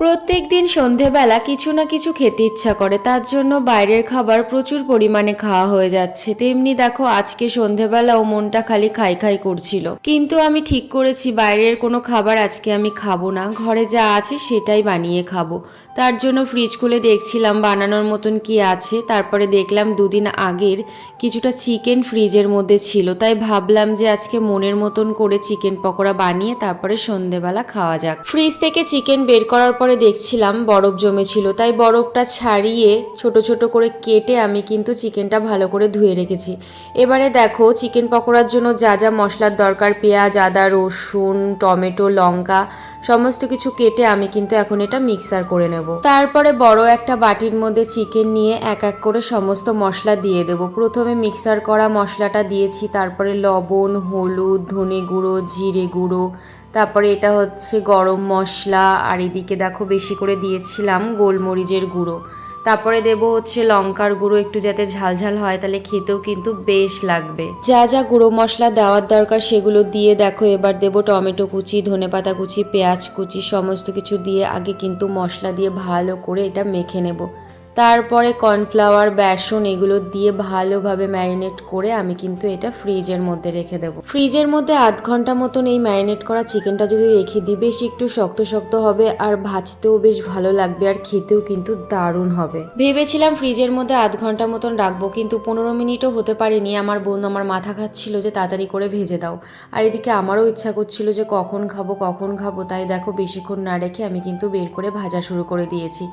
প্রত্যেক দিন সন্ধেবেলা কিছু না কিছু খেতে ইচ্ছা করে, তার জন্য বাইরের খাবার প্রচুর পরিমাণে খাওয়া হয়ে যাচ্ছে। তেমনি দেখো আজকে সন্ধেবেলাও মনটা খালি খাই খাই করছিল, কিন্তু আমি ঠিক করেছি বাইরের কোনো খাবার আজকে আমি খাবো না, ঘরে যা আছে সেটাই বানিয়ে খাবো। তার জন্য ফ্রিজ খুলে দেখছিলাম বানানোর মতন কি আছে, তারপরে দেখলাম দুদিন আগের কিছুটা চিকেন ফ্রিজের মধ্যে ছিল, তাই ভাবলাম যে আজকে মনের মতন করে চিকেন পকোড়া বানিয়ে তারপরে সন্ধেবেলা খাওয়া যাক। ফ্রিজ থেকে চিকেন বের করার পরে দেখছিলাম বরফ জমেছিল, তাই বরফটা ছাড়িয়ে ছোট ছোট করে কেটে আমি কিন্তু চিকেনটা ভালো করে ধুয়ে রেখেছি। এবারে দেখো চিকেন পকোড়ার জন্য যা যা মশলার দরকার, পেঁয়াজ, আদা, রসুন, টমেটো, লঙ্কা সমস্ত কিছু কেটে আমি কিন্তু এখন এটা মিক্সার করে নেব। তারপরে বড় একটা বাটির মধ্যে চিকেন নিয়ে এক এক করে সমস্ত মশলা দিয়ে দেব। প্রথমে মিক্সার করা মশলাটা দিয়েছি, তারপরে লবণ, হলুদ, ধনে গুঁড়ো, জিরে গুঁড়ো, তারপরে এটা হচ্ছে গরম মশলা, আর এদিকে দেখো বেশি করে দিয়েছিলাম গোলমরিচের গুঁড়ো। তারপরে দেব হচ্ছে লঙ্কার গুঁড়ো, একটু যাতে ঝালঝাল হয়, তাহলে খেতেও কিন্তু বেশ লাগবে। যা যা গুঁড়ো মশলা দেওয়ার দরকার সেগুলো দিয়ে দেখো এবার দেব টমেটো কুচি, ধনেপাতা কুচি, পেঁয়াজ কুচি, সমস্ত কিছু দিয়ে আগে কিন্তু মশলা দিয়ে ভালো করে এটা মেখে নেব। তারপরে কর্নফ্লাওয়ার, বেসন এগুলো দিয়ে ভালোভাবে ম্যারিনেট করে আমি কিন্তু এটা ফ্রিজের মধ্যে রেখে দেবো। ফ্রিজের মধ্যে আধ ঘন্টা মতন এই ম্যারিনেট করা চিকেনটা যদি রেখে দিই বেশ একটু শক্ত শক্ত হবে, আর ভাজতেও বেশ ভালো লাগবে, আর খেতেও কিন্তু দারুণ হবে। ভেবেছিলাম ফ্রিজের মধ্যে আধ ঘন্টা মতন রাখবো, কিন্তু 15 মিনিটও হতে পারেনি। আমার বোন আমার মাথা খাচ্ছিল যে তাড়াতাড়ি করে ভেজে দাও, আর এদিকে আমারও ইচ্ছা করছিল যে কখন খাবো, তাই দেখো বেশিক্ষণ না রেখে আমি কিন্তু বের করে ভাজা শুরু করে দিয়েছি।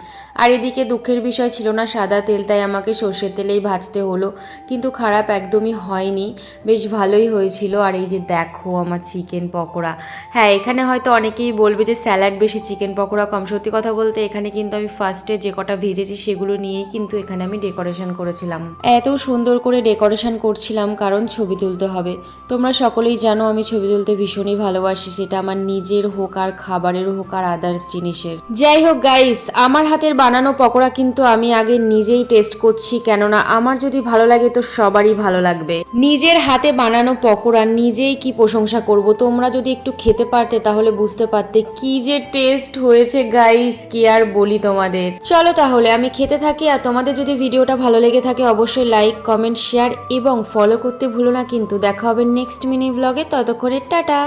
আর এদিকে দুঃখের বিষয় ছিল না সাদা তেল, তাই আমাকে সর্ষের তেলেই ভাজতে হলো, কিন্তু খারাপ একদমই হয়নি, বেশ ভালোই হয়েছিল। আর এই যে দেখো আমার চিকেন পকোড়া। হ্যাঁ, এখানে হয়তো অনেকেই বলবে যে স্যালাড বেশি, চিকেন পকোড়া কম। সত্যি কথা বলতে এখানে কিন্তু আমি ফার্স্টে যে কটা ভেজেছি সেগুলো নিয়েই কিন্তু এখানে আমি ডেকোরেশন করেছিলাম। এত সুন্দর করে ডেকোরেশন করছিলাম কারণ ছবি তুলতে হবে। তোমরা সকলেই জানো আমি ছবি তুলতে ভীষণই ভালোবাসি, সেটা আমার নিজের হোক আর খাবারের হোক আর আদার্স জিনিসের। যাই হোক গাইস, আমার হাতের বানানো পকোড়া কিন্তু আমি আগে নিজেই টেস্ট করছি, কেননা আমার যদি ভালো লাগে তো সবারই ভালো লাগবে। নিজের হাতে বানানো পকোড়া নিজেই কি প্রশংসা করব। তোমরা যদি একটু খেতে পারতে তাহলে বুঝতে পারতে কি যে টেস্ট হয়েছে গাইস, কি আর বলি তোমাদের। চলো তাহলে আমি খেতে থাকি, আর তোমাদের যদি ভিডিওটা ভালো লেগে থাকে অবশ্যই লাইক, কমেন্ট, শেয়ার এবং ফলো করতে ভুলো না কিন্তু। দেখা হবে নেক্সট মিনি ব্লগে, ততক্ষণে টাটা।